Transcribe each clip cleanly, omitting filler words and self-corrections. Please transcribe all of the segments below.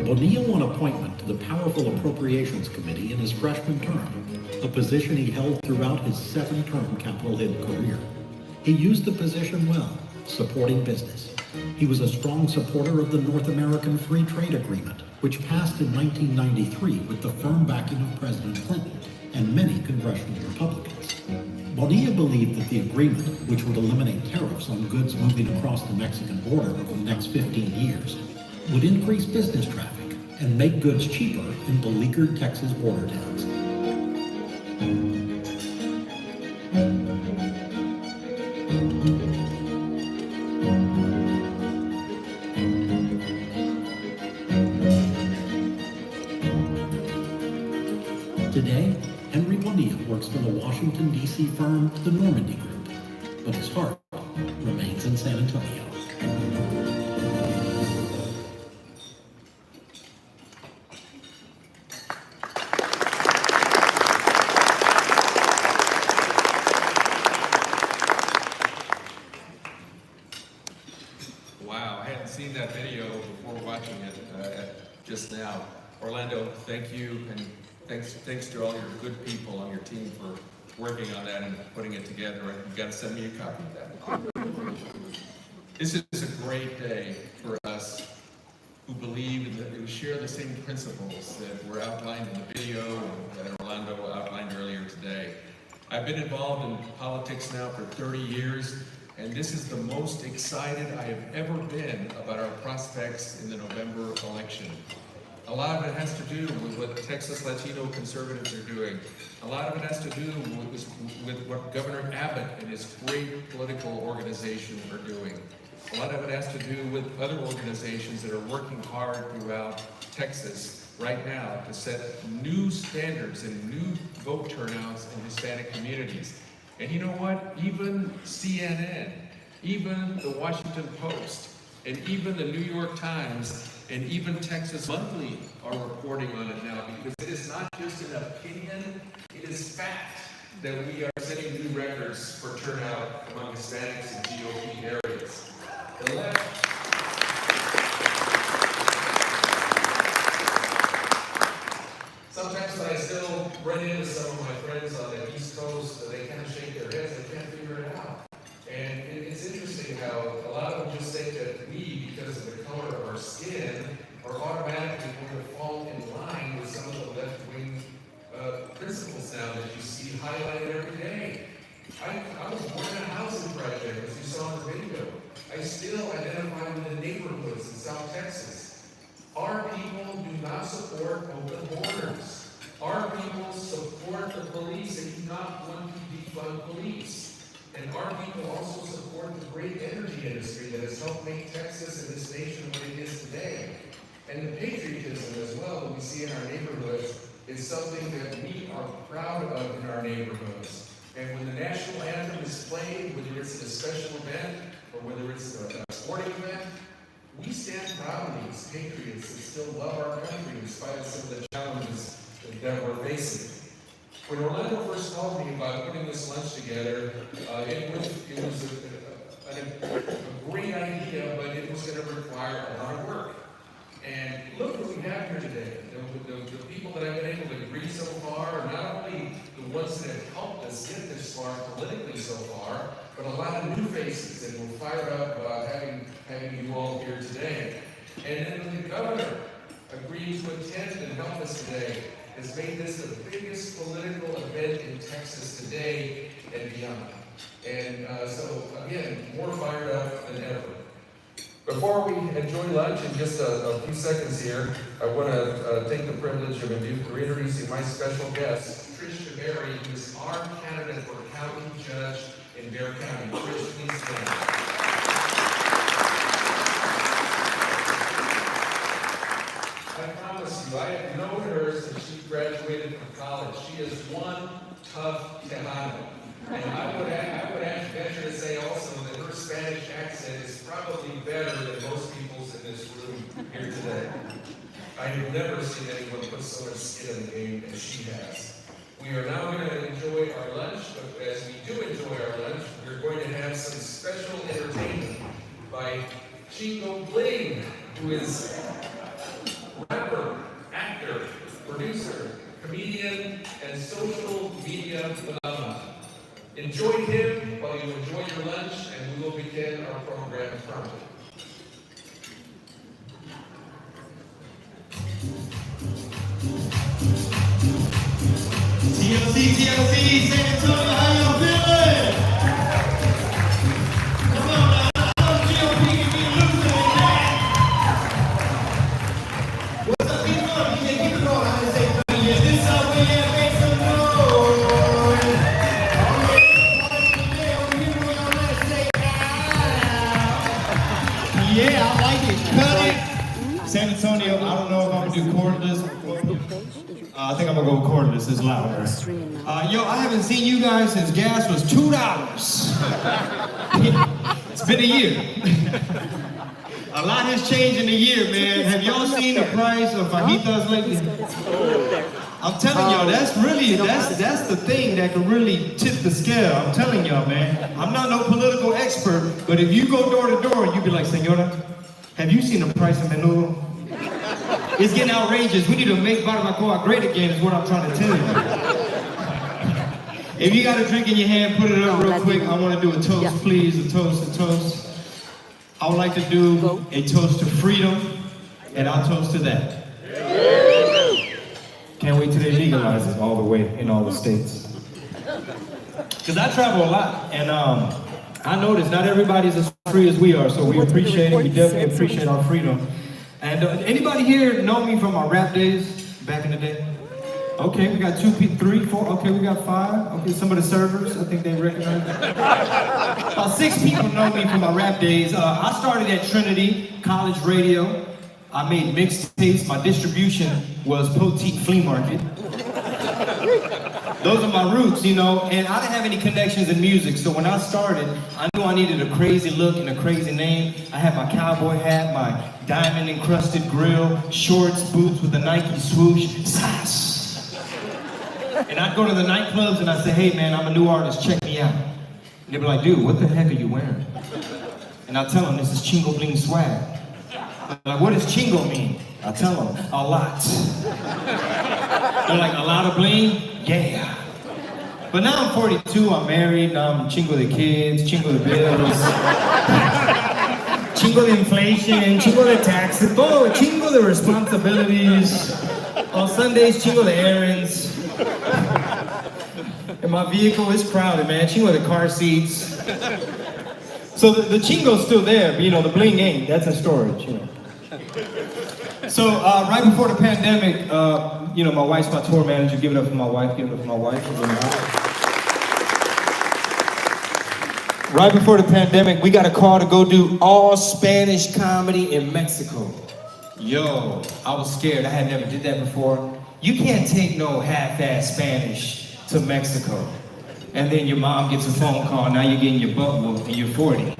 Bonilla won appointment to the powerful Appropriations Committee in his freshman term, a position he held throughout his 7-term Capitol Hill career. He used the position well, supporting business. He was a strong supporter of the North American Free Trade Agreement, which passed in 1993 with the firm backing of President Clinton and many congressional Republicans. Bonilla believed that the agreement, which would eliminate tariffs on goods moving across the Mexican border over the next 15 years, would increase business traffic and make goods cheaper in beleaguered Texas border towns. Today, Henry Bonilla works for the Washington, D.C. firm The Normandy Group, but his heart remains in San Antonio. Wow, I hadn't seen that video before watching it just now. Orlando, thank you, and thanks to all your good people on your team for working on that and putting it together. You've got to send me a copy of that. This is a great day for us who believe that we share the same principles that were outlined in the video and that Orlando outlined earlier today. I've been involved in politics now for 30 years, and this is the most excited I have ever been about our prospects in the November election. A lot of it has to do with what Texas Latino conservatives are doing. A lot of it has to do with what Governor Abbott and his great political organization are doing. A lot of it has to do with other organizations that are working hard throughout Texas right now to set new standards and new vote turnouts in Hispanic communities. And you know what? Even CNN, even the Washington Post, and even the New York Times, and even Texas Monthly are reporting on it now, because it is not just an opinion, it is fact that we are setting new records for turnout among Hispanics in GOP areas. The left. Sometimes when I still run into some of my friends on the East Coast, they kind of shake their heads, they can't figure it out. And it's interesting how a lot of them just think that we, because of the color of our skin, are automatically going to fall in line with some of the left-wing principles now that you see highlighted every day. I was born in a housing project, as you saw in the video. I still identify with the neighborhoods in South Texas. Our people do not support open borders. Our people support the police and do not want to defund police. And our people also support the great energy industry that has helped make Texas and this nation what it is today. And the patriotism as well that we see in our neighborhoods is something that we are proud of in our neighborhoods. And when the national anthem is played, whether it's at a special event or whether it's a sporting event, we stand proudly as patriots that still love our country in spite of some of the challenges that we're facing. When Orlando first called me about putting this lunch together, it was a great idea, but it was going to require a lot of work. And look what we have here today. The people that I've been able to greet so far are not only the ones that have helped us get this far politically so far, but a lot of new faces that we're fired up about having you all here today. And then the governor agreed to attend and help us today has made this the biggest political event in Texas today and beyond. And so, again, more fired up than ever. Before we enjoy lunch, in just a few seconds here, I want to take the privilege of introducing my special guest, Tricia Berry, who is our candidate for county judge in Bexar County. Trish, please stand. I promise you, I have known her since she graduated from college. She is one tough Tejano. And I would venture to say also that her Spanish accent is probably better than most people's in this room here today. I have never seen anyone put so much skin in the game as she has. We are now going to enjoy our lunch, but as we do enjoy our lunch, we're going to have some special entertainment by Chingo Bling, who is and social media phenomenon. Enjoy him while you enjoy your lunch, and we will begin our program promptly. TLC, San Antonio, how y'all feeling? Come on now, I'm GOP, give me a Lujan in that. What's up, people? You can't keep it going. I just say, yeah, this is how we make some noise. All right, over here, we all let us say, yeah, I like it. Cut it. San Antonio, I don't know if I'm gonna do cordless. I think I'm gonna go cordless, it's louder. Yo, I haven't seen you guys since gas was $2. It's been a year. A lot has changed in a year, man. Have y'all seen the price of fajitas lately? I'm telling y'all, that's the thing that can really tip the scale. I'm telling y'all, man. I'm not no political expert, but if you go door to door, you be like, Senora, have you seen the price of menudo? It's getting outrageous. We need to make barbacoa great again is what I'm trying to tell you. If you got a drink in your hand, put it up real quick. I want to do a toast, please. A toast. I would like to do a toast to freedom, and I'll toast to that. Can't wait till they legalize it all the way in all the states. Because I travel a lot, and I notice not everybody's as free as we are, so we appreciate it. We definitely appreciate our freedom. And anybody here know me from my rap days back in the day? Okay, we got 2, 3, 4. Okay, we got 5. Okay, some of the servers, I think they recognize me. About 6 people know me from my rap days. I started at Trinity College Radio. I made mixtapes. My distribution was Poteet Flea Market. Those are my roots, you know, and I didn't have any connections in music, so when I started, I knew I needed a crazy look and a crazy name. I had my cowboy hat, my diamond-encrusted grill, shorts, boots with a Nike swoosh, sass. And I'd go to the nightclubs and I'd say, hey man, I'm a new artist, check me out. And they'd be like, dude, what the heck are you wearing? And I'd tell them, this is Chingo Bling swag. They're like, what does Chingo mean? I tell them, a lot. They're like, a lot of bling? Yeah. But now I'm 42, I'm married, now I'm Chingo the kids, Chingo the bills, Chingo the inflation, Chingo the taxes, Chingo the responsibilities. On Sundays, Chingo the errands. And my vehicle is crowded, man. Chingo the car seats. So the Chingo's still there, but you know, the bling ain't. That's in storage, you know. So right before the pandemic, you know, my wife's my tour manager. Give it up for my wife. Give it up for my wife. Right before the pandemic, we got a call to go do all Spanish comedy in Mexico. Yo, I was scared. I had never did that before. You can't take no half-ass Spanish to Mexico. And then your mom gets a phone call, now you're getting your butt whooped and you're 40.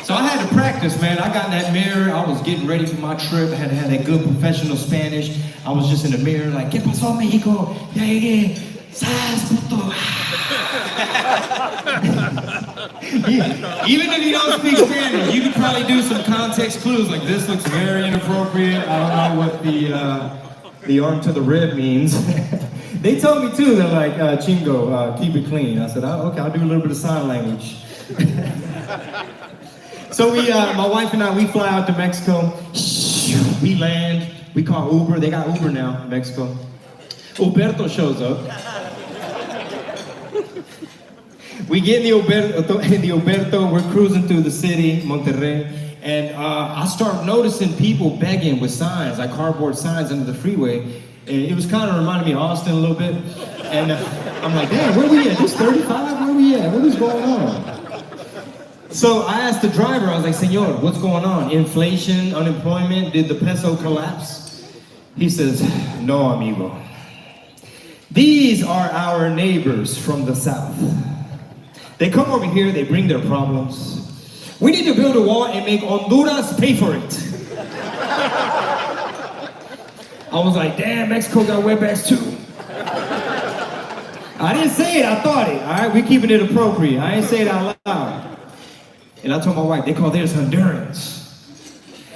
So I had to practice, man. I got in that mirror, I was getting ready for my trip. I had to have that good professional Spanish. I was just in the mirror like, ¿Qué pasó, México? Ya llegué. ¡Sas, puto! Even if you don't speak Spanish, you can probably do some context clues like this looks very inappropriate. I don't know what the arm to the rib means. They told me too, they're like, Chingo, keep it clean. I said, oh, okay, I'll do a little bit of sign language. So my wife and I, we fly out to Mexico. We land, we call Uber. They got Uber now in Mexico. Uberto shows up. We get in the Uberto, we're cruising through the city, Monterrey, and I start noticing people begging with signs, like cardboard signs under the freeway. And it was kind of reminding me of Austin a little bit. And I'm like, damn, where we at? This 35? Where we at? What is going on? So I asked the driver, I was like, Senor, what's going on? Inflation, unemployment, did the peso collapse? He says, no, amigo. These are our neighbors from the south. They come over here, they bring their problems. We need to build a wall and make Honduras pay for it. I was like, damn, Mexico got wetbacks too. I didn't say it, I thought it. All right, we keeping it appropriate. I ain't say it out loud. And I told my wife, they call theirs Hondurans.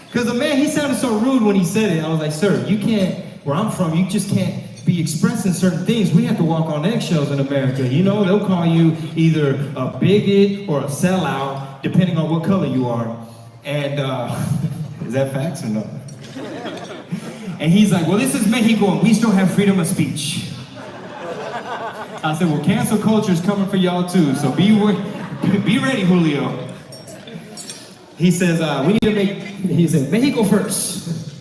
Because the man, he sounded so rude when he said it. I was like, sir, you can't, where I'm from, you just can't be expressing certain things. We have to walk on eggshells in America. You know, they'll call you either a bigot or a sellout, depending on what color you are. And is that facts or no? And he's like, well, this is Mexico and we still have freedom of speech. I said, well, cancel culture is coming for y'all too, so be ready, Julio. He says, he said, Mexico first.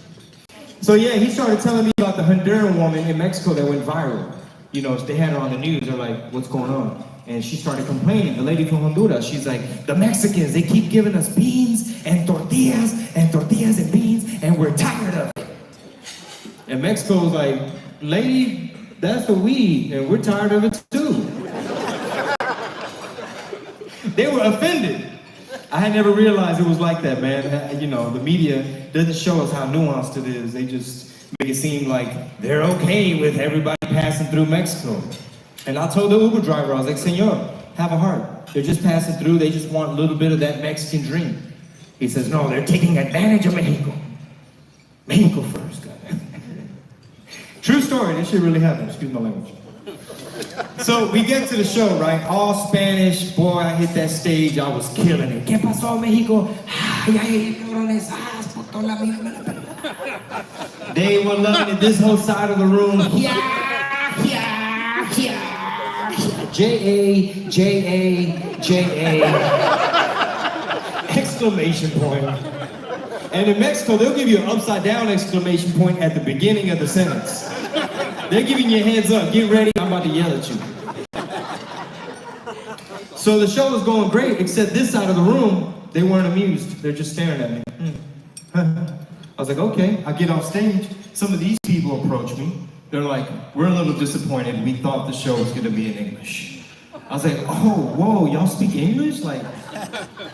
So yeah, he started telling me about the Honduran woman in Mexico that went viral. You know, they had her on the news, they're like, what's going on? And she started complaining, the lady from Honduras, she's like, the Mexicans, they keep giving us beans and tortillas and beans, and we're tired of it. And Mexico's like, lady, that's what we eat, and we're tired of it too. They were offended. I had never realized it was like that, man. You know, the media doesn't show us how nuanced it is. They just make it seem like they're okay with everybody passing through Mexico. And I told the Uber driver, I was like, Senor, have a heart. They're just passing through, they just want a little bit of that Mexican dream. He says, no, they're taking advantage of Mexico. Mexico first, God. True story, this shit really happened, excuse my language. So we get to the show, right? All Spanish. Boy, I hit that stage, I was killing it. ¿Qué pasó, Mexico? They were loving it, this whole side of the room. J-A, J-A, J-A. Exclamation point. And in Mexico, they'll give you an upside down exclamation point at the beginning of the sentence. They're giving you a heads up, get ready, I'm about to yell at you. So the show was going great, except this side of the room, they weren't amused. They're just staring at me. I was like, okay, I get off stage. Some of these people approach me. They're like, we're a little disappointed. We thought the show was gonna be in English. I was like, oh, whoa, y'all speak English? Like,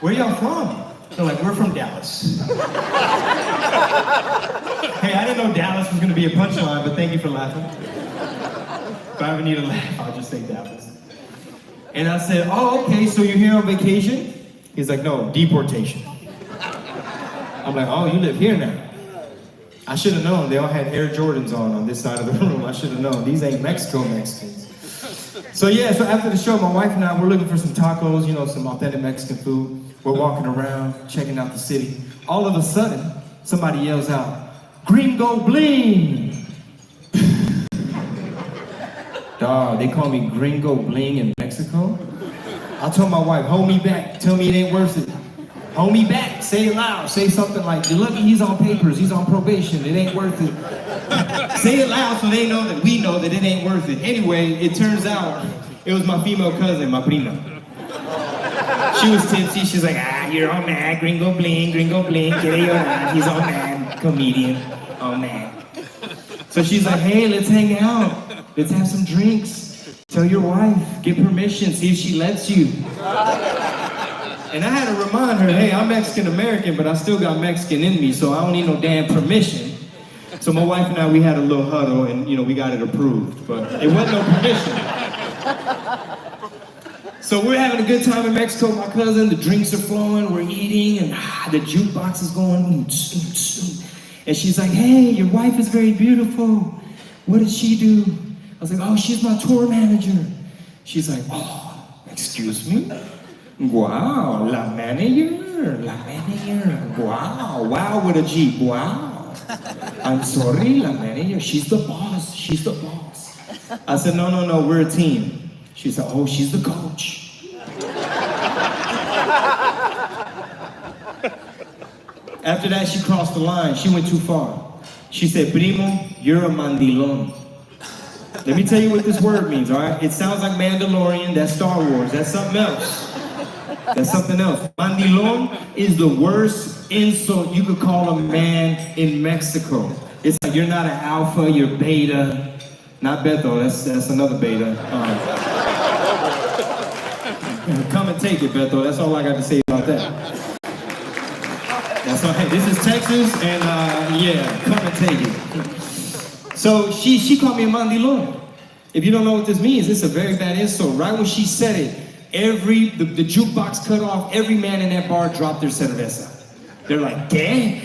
where y'all from? They're like, we're from Dallas. Hey, I didn't know Dallas was gonna be a punchline, but thank you for laughing. If I ever need a laugh, I'll just say Dallas. And I said, oh, okay, so you're here on vacation? He's like, no, deportation. I'm like, oh, you live here now. I should have known, they all had Air Jordans on this side of the room. I should have known, these ain't Mexicans. So yeah, so after the show, my wife and I, we're looking for some tacos, you know, some authentic Mexican food. We're walking around, checking out the city. All of a sudden, somebody yells out, Gringo Bling! Dawg, they call me Gringo Bling in Mexico? I told my wife, hold me back, tell me it ain't worth it. Hold me back, say it loud, say something like, you're lucky he's on papers, he's on probation, it ain't worth it. Say it loud so they know that we know that it ain't worth it. Anyway, it turns out, it was my female cousin, my prima. She was tipsy, she's like, you're all mad, Gringo Bling, he's all mad, comedian, all mad. So she's like, hey, let's hang out, let's have some drinks, tell your wife, get permission, see if she lets you. And I had to remind her, hey, I'm Mexican-American, but I still got Mexican in me, so I don't need no damn permission. So my wife and I, we had a little huddle, and you know, we got it approved, but it wasn't no permission. So we're having a good time in Mexico, my cousin, the drinks are flowing, we're eating, and the jukebox is going, and she's like, hey, your wife is very beautiful. What does she do? I was like, oh, she's my tour manager. She's like, oh, excuse me? Wow, la manager, wow with a G, wow. I'm sorry, la manager, she's the boss. I said, no, we're a team. She said, oh, she's the coach. After that, she crossed the line, she went too far. She said, primo, you're a mandilon. Let me tell you what this word means, all right? It sounds like Mandalorian, that's Star Wars, that's something else. That's something else. Mandilon is the worst insult you could call a man in Mexico. It's like you're not an alpha, you're beta. Not Beto, that's another beta. Come and take it, Beto. That's all I got to say about that. That's all. Hey, this is Texas, and yeah, come and take it. So she called me a mandilon. If you don't know what this means, it's a very bad insult. Right when she said it, the jukebox cut off, every man in that bar dropped their cerveza. They're like, ¿qué?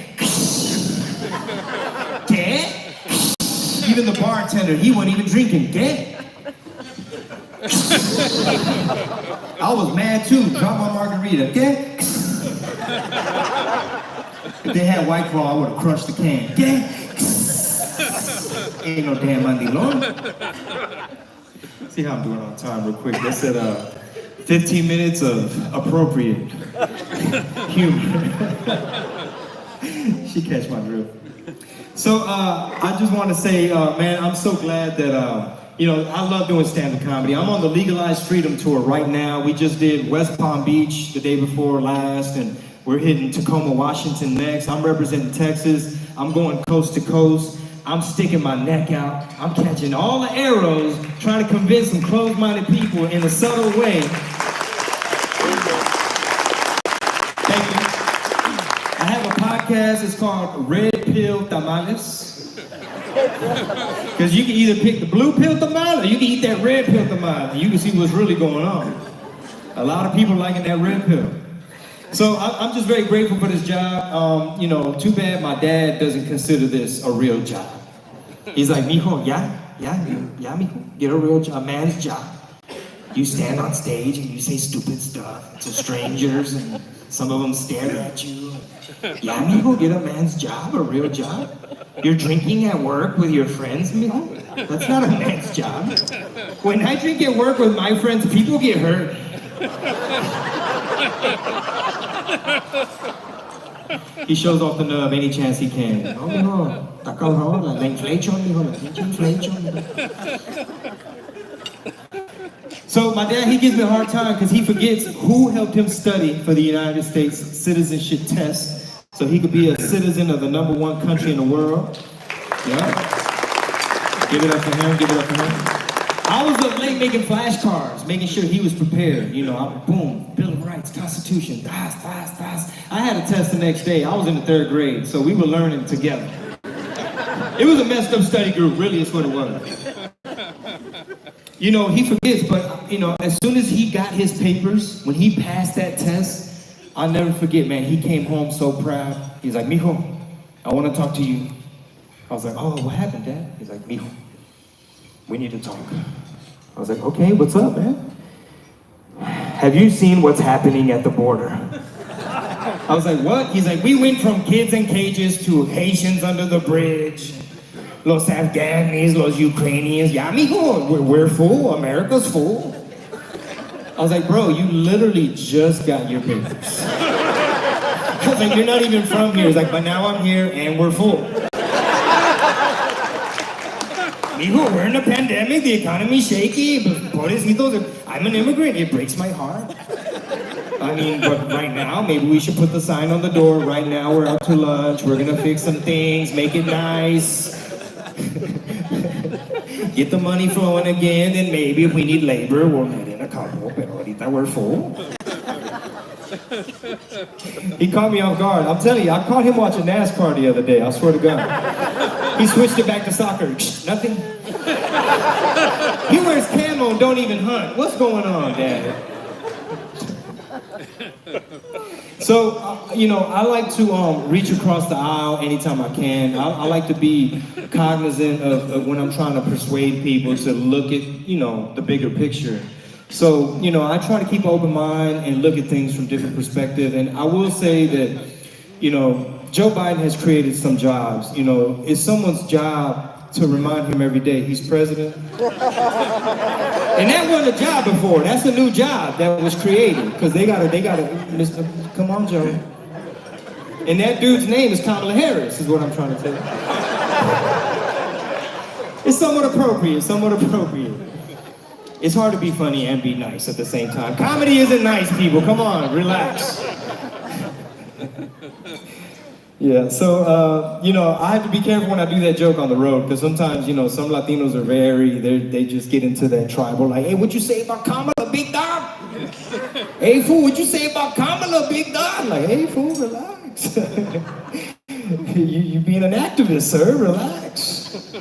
¿Qué? even the bartender, he wasn't even drinking. ¿Qué? I was mad too. Drop my margarita. ¿Qué? If they had White Claw, I would have crushed the can. ¿Qué? Ain't no damn mandilon. See how I'm doing on time real quick. They said 15 minutes of appropriate humor. She catch my drift. So I just want to say, man, I'm so glad that, you know, I love doing stand-up comedy. I'm on the Legalized Freedom Tour right now. We just did West Palm Beach the day before last, and we're hitting Tacoma, Washington next. I'm representing Texas. I'm going coast to coast. I'm sticking my neck out. I'm catching all the arrows, trying to convince some closed-minded people in a subtle way. Thank you. I have a podcast. It's called Red Pill Tamales. Because you can either pick the blue pill tamale or you can eat that red pill tamale. You can see what's really going on. A lot of people liking that red pill. So I'm just very grateful for this job. You know, too bad my dad doesn't consider this a real job. He's like, mijo, mijo, get a real job, a man's job. You stand on stage and you say stupid stuff to strangers and some of them stare at you. Yeah, mijo, get a man's job, a real job. You're drinking at work with your friends, mijo? That's not a man's job. When I drink at work with my friends, people get hurt. He shows off the nub any chance he can. Oh, mijo, está cabrón, la inflation, mijo, la pinche inflation. So my dad, he gives me a hard time because he forgets who helped him study for the United States citizenship test so he could be a citizen of the #1 country in the world. Yeah. Give it up for him, give it up for him. I was up late making flashcards, making sure he was prepared. You know, boom, Bill of Rights, Constitution, das. I had a test the next day. I was in the 3rd grade, so we were learning together. It was a messed up study group, really is what it was. You know, he forgets, but, you know, as soon as he got his papers, when he passed that test, I'll never forget, man, he came home so proud. He's like, mijo, I want to talk to you. I was like, oh, what happened, Dad? He's like, mijo, we need to talk. I was like, okay, what's up, man? Have you seen what's happening at the border? I was like, what? He's like, we went from kids in cages to Haitians under the bridge. Los Afghanis, los Ukrainians, yeah, mijo, we're full, America's full. I was like, bro, you literally just got your papers. I was like, you're not even from here. He's like, but now I'm here and we're full. Mijo, we're in a pandemic, the economy's shaky, pobrecitos, I'm an immigrant, it breaks my heart. I mean, but right now, maybe we should put the sign on the door, right now we're out to lunch, we're gonna fix some things, make it nice. Get the money flowing again, and maybe if we need labor, we'll let in a couple, pero ahorita we're full. He caught me off guard. I'm telling you, I caught him watching NASCAR the other day, I swear to God. He switched it back to soccer. Nothing. He wears camo and don't even hunt. What's going on, Dad? So, you know, I like to reach across the aisle anytime I can. I like to be cognizant of when I'm trying to persuade people to look at, you know, the bigger picture. So, you know, I try to keep an open mind and look at things from different perspectives. And I will say that, you know, Joe Biden has created some jobs. You know, it's someone's job to remind him every day he's president. And that wasn't a job before. That's a new job that was created. Because they gotta, Mr. Come on, Joe. And that dude's name is Kamala Harris, is what I'm trying to tell you. It's somewhat appropriate, It's hard to be funny and be nice at the same time. Comedy isn't nice, people. Come on, relax. Yeah, so, you know, I have to be careful when I do that joke on the road, because sometimes, you know, some Latinos are they just get into that tribal, like, hey, what you say about Kamala, big dog? Hey, fool, what you say about Kamala, big dog? Like, hey, fool, relax. You being an activist, sir, relax.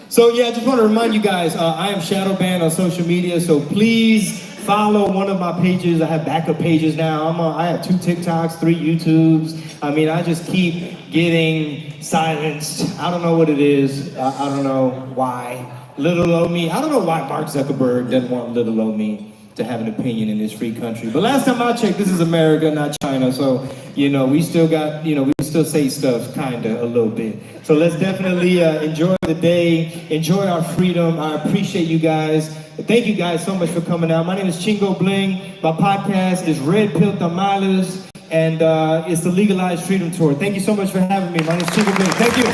So, yeah, I just want to remind you guys, I am shadow banned on social media, so please follow one of my pages. I have backup pages now. I have 2 TikToks, 3 YouTubes. I mean, I just keep getting silenced. I don't know what it is. I don't know why. Little old me. I don't know why Mark Zuckerberg doesn't want little old me to have an opinion in this free country. But last time I checked, this is America, not China. So, you know, we still got, you know, we still say stuff kinda a little bit. So let's definitely enjoy the day, enjoy our freedom. I appreciate you guys. Thank you guys so much for coming out. My name is Chingo Bling. My podcast is Red Pill Tamales, and it's the Legalized Freedom Tour. Thank you so much for having me. My name is Chingo Bling. Thank you.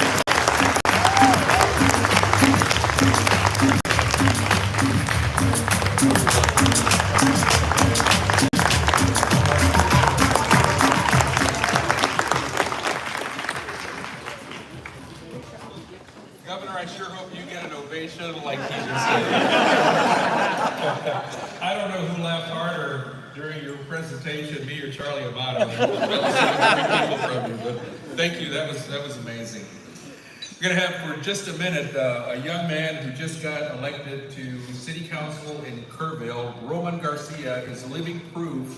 Governor, I sure hope you get an ovation like he just did. I don't know who laughed harder during your presentation, me or Charlie Amato. But thank you, that was amazing. We're going to have for just a minute a young man who just got elected to City Council in Kerrville. Roman Garcia is living proof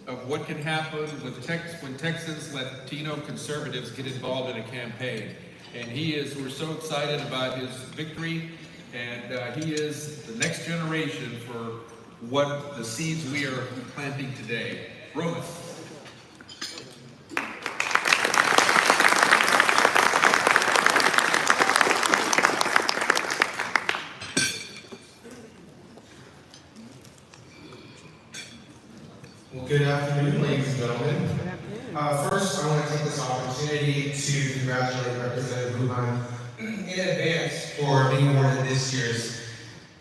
of what can happen with when Texas Latino conservatives get involved in a campaign. And we're so excited about his victory, and he is the next generation for what the seeds we are planting today. Roman. Well, good afternoon, ladies and gentlemen. First, I want to take this opportunity to congratulate Representative Lujan in advance for being awarded this year's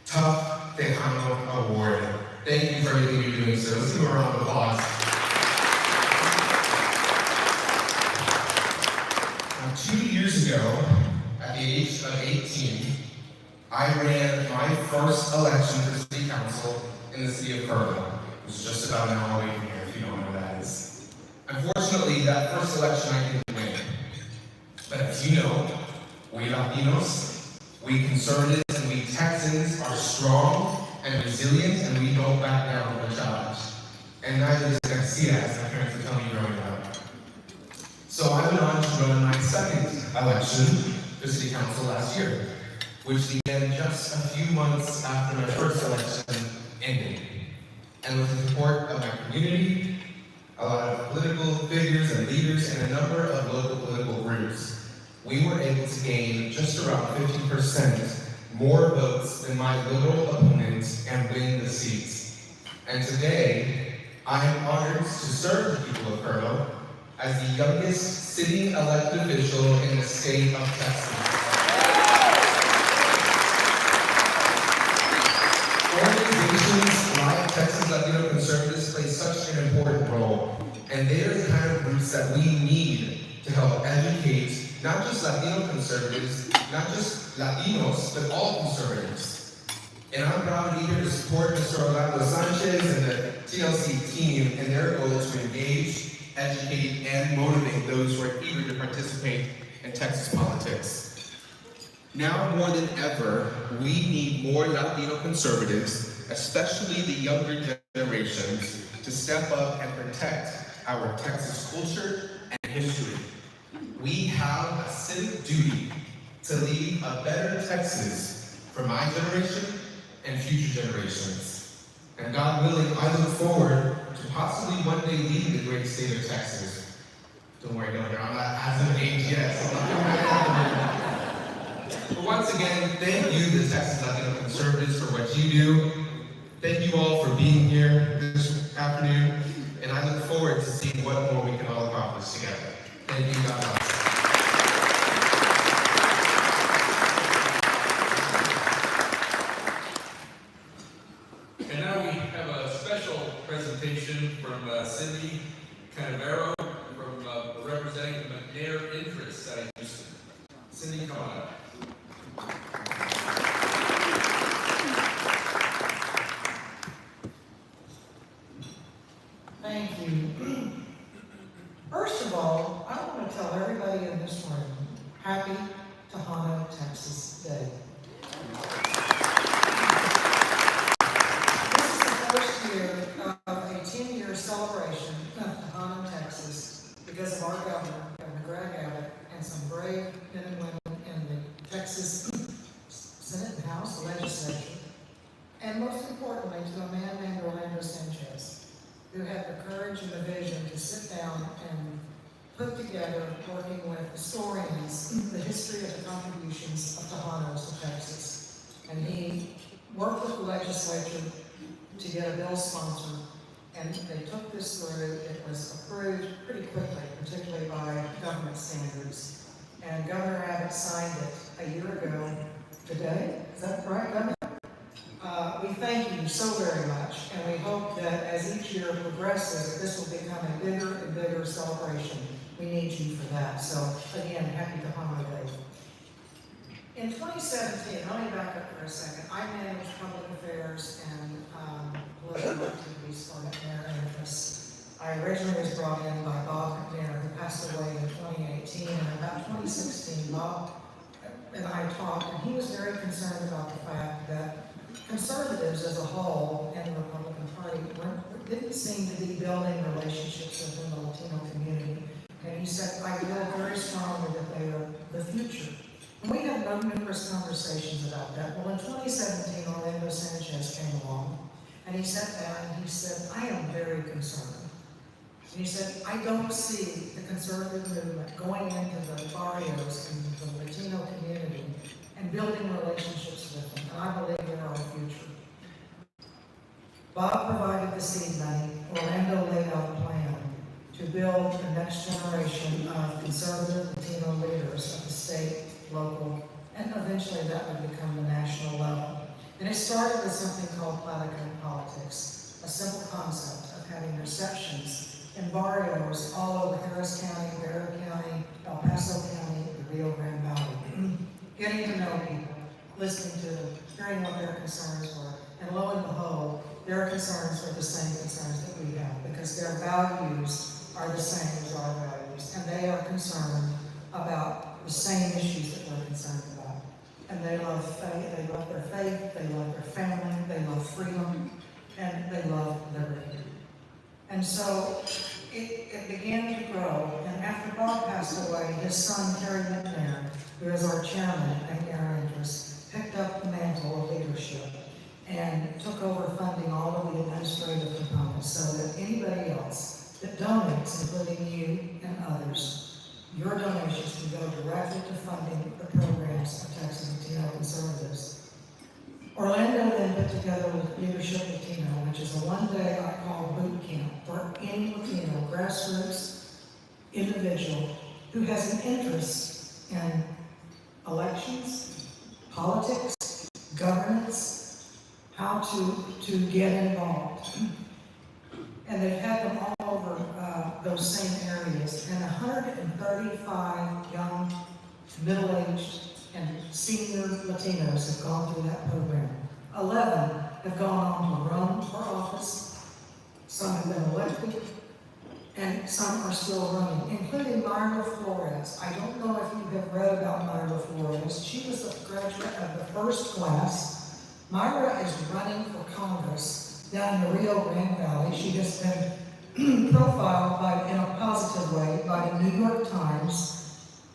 Tough Tejano Award. Thank you for everything you're doing, sir. Let's give a round of applause. Now, 2 years ago, at the age of 18, I ran my first election for City Council in the city of Kerrville. It was just about an hour away from here, if you don't know what that is. Unfortunately, that first election I didn't win. But as you know, we Latinos, we conservatives, and we Texans are strong and resilient, and we don't back down from a challenge. And neither is Garcia, as my parents would tell me growing up. So I went on to run my second election for City Council last year, which began just a few months after my first election ended. And with the support of my community, a lot of political figures and leaders, and a number of local political groups, we were able to gain just around 50% more votes than my liberal opponent and win the seats. And today, I am honored to serve the people of Kerrville as the youngest city elected official in the state of Texas. Organizations like Texas Latino Conservatives play such an important role, and they are the kind of groups that we need to help educate not just Latino conservatives, not just Latinos, but all conservatives. And I'm proud to be here to support Mr. Orlando Sanchez and the TLC team in their goal to engage, educate, and motivate those who are eager to participate in Texas politics. Now more than ever, we need more Latino conservatives, especially the younger generations, to step up and protect our Texas culture and history. We have a civic duty to leave a better Texas for my generation and future generations. And God willing, I look forward to possibly one day leading the great state of Texas. Don't worry, Governor, I'm not as of age yet. So but once again, thank you, the Texas Latino Conservatives, for what you do. Thank you all for being here this afternoon, and I look forward to seeing what more we can all accomplish together. Thank you, God bless. And now we have a special presentation from Cindy Canavero, from representing the McNair interests out of Houston. Cindy, come on up. Thank you. First of all, I want to tell everybody in this room, happy Tejano, Texas Day. This is the first year some brave men and women in the Texas Senate and House, the legislature, and most importantly, to a man named Orlando Sanchez, who had the courage and the vision to sit down and put together, working with historians, the history of the contributions of Tejanos to Texas. And he worked with the legislature to get a bill sponsored, and they took this through. It was approved pretty quickly, particularly by government standards. And Governor Abbott signed it a year ago today. Is that correct, Governor? We thank you so very much, and we hope that as each year progresses, that this will become a bigger and bigger celebration. We need you for that. So again, happy Tejano Day. In 2017, let me back up for a second. I managed public affairs and political activities for McNair interests. I originally was brought in by Bob McNair, who passed away in 2018, and about 2016, Bob and I talked, and he was very concerned about the fact that conservatives as a whole and the Republican Party didn't seem to be building relationships within the Latino community. And he said, I feel very strongly that they are the future. And we had numerous conversations about that. Well, in 2017, Orlando Sanchez came along, and he sat down and he said, I am very concerned. And he said, I don't see the conservative movement going into the barrios and the Latino community and building relationships with them. And I believe they're our future. Bob provided the seed money. Orlando laid out a plan to build the next generation of conservative Latino leaders at the state, local, and eventually that would become the national level. And it started with something called Latino politics, a simple concept of having receptions in barrios all over Harris County, Bexar County, El Paso County, the Rio Grande Valley. Getting to know people, listening to them, hearing what their concerns were, and lo and behold, their concerns were the same concerns that we have, because their values are the same as our values, and they are concerned about the same issues that we're concerned about. And they love faith, they love their faith, they love their family, they love freedom, and they love liberty. And so it began to grow, and after Bob passed away, his son, Kerr, who is our chairman at RNHA, picked up the mantle of leadership and took over funding all of the administrative components so that anybody else that donates, including you and others, your donations can go directly to funding the programs of Texas Latino conservatives. Orlando then put together Leadership Latino, which is a one-day I call boot camp for any Latino grassroots individual who has an interest in elections, politics, governance, how to get involved. And they've had them all over those same areas. And 135 young, middle-aged, and senior Latinos have gone through that program. 11 have gone on to run for office. Some have been elected, and some are still running, including Myra Flores. I don't know if you have read about Myra Flores. She was a graduate of the first class. Myra is running for Congress down in the Rio Grande Valley. She has been profiled in a positive way by the New York Times.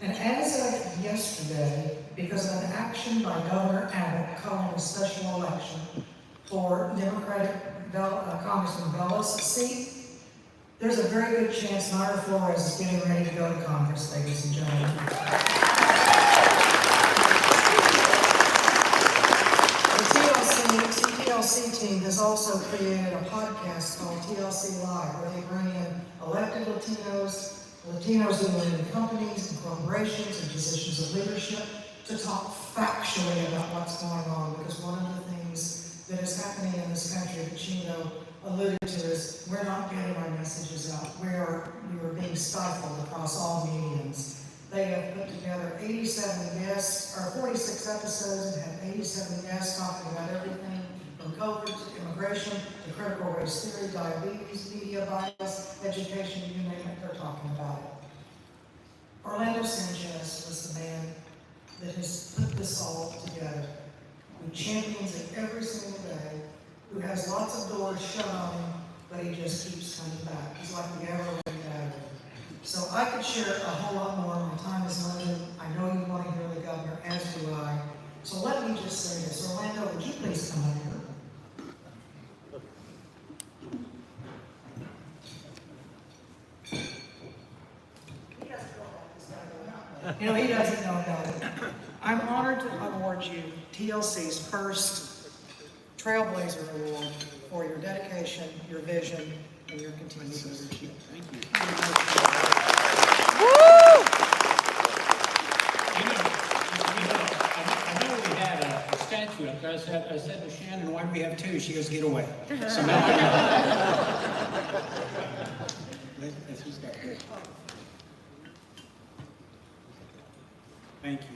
And as of yesterday, because of an action by Governor Abbott calling a special election for Democratic Congressman Bella's seat, there's a very good chance Myra Flores is getting ready to go to Congress, ladies and gentlemen. The TLC team has also created a podcast called TLC Live, where they bring in elected Latinos who are in companies and corporations and positions of leadership to talk factually about what's going on, because one of the things that is happening in this country that Chingo alluded to is we're not getting our messages out. We are being stifled across all mediums. They have put together 87 guests, or 46 episodes, and have 87 guests talking about everything from COVID to immigration to critical race theory, diabetes, media bias, education, you name it, they're talking about it. Orlando Sanchez was the man that has put this all together, who champions it every single day, who has lots of doors shut on him, but he just keeps coming back. He's like the ever-ready battery. So I could share a whole lot more. My time is limited. You know, he doesn't know about it. I'm honored to award you TLC's first Trailblazer Award for your dedication, your vision, and your continued leadership. Thank you. I know we had a statue up there. I said to Shannon, why do we have two? She goes, get away. So now I Let's just go. Thank you.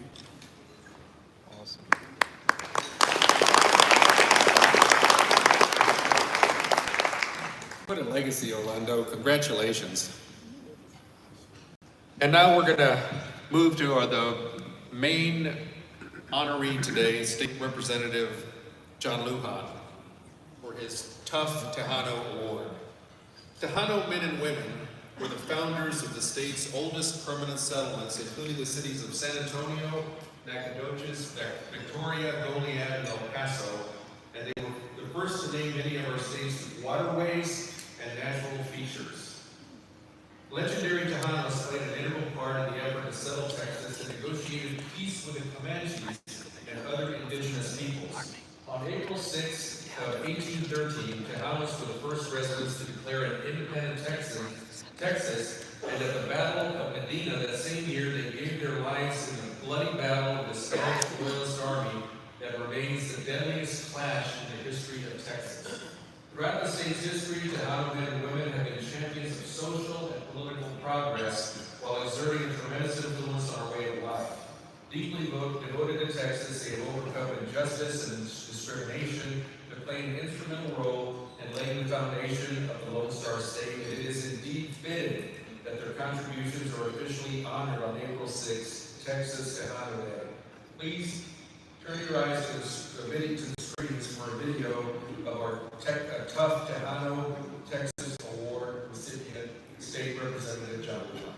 What a legacy, Orlando. Congratulations. And now we're going to move to the main honoree today, State Representative John Lujan, for his Tough Tejano Award. Tejano men and women were the founders of the state's oldest permanent settlements, including the cities of San Antonio, Nacogdoches, Victoria, Goliad, and El Paso, and they were the first to name many of our state's waterways and natural features. Legendary Tejanos played an integral part in the effort to settle Texas and negotiated peace with the Comanches and other indigenous peoples. On April 6, of 1813, Tejanos were the first residents to declare an independent Texas, and at the Battle of Medina that same year, they gave their lives in the bloody battle of the Spanish Royalist Army that remains the deadliest clash in the history of Texas. Throughout the state's history, Tejano men and women have been champions of social and political progress while exerting a tremendous influence on our way of life. Deeply devoted to Texas, they have overcome injustice and discrimination to play an instrumental role in laying the foundation of the Lone Star State, and it is indeed fitting that their contributions are officially honored on April 6, Texas Tejano Day. Please turn your eyes to the screens for a video of our Tough Tejano Texas Award recipient, State Representative John Lujan.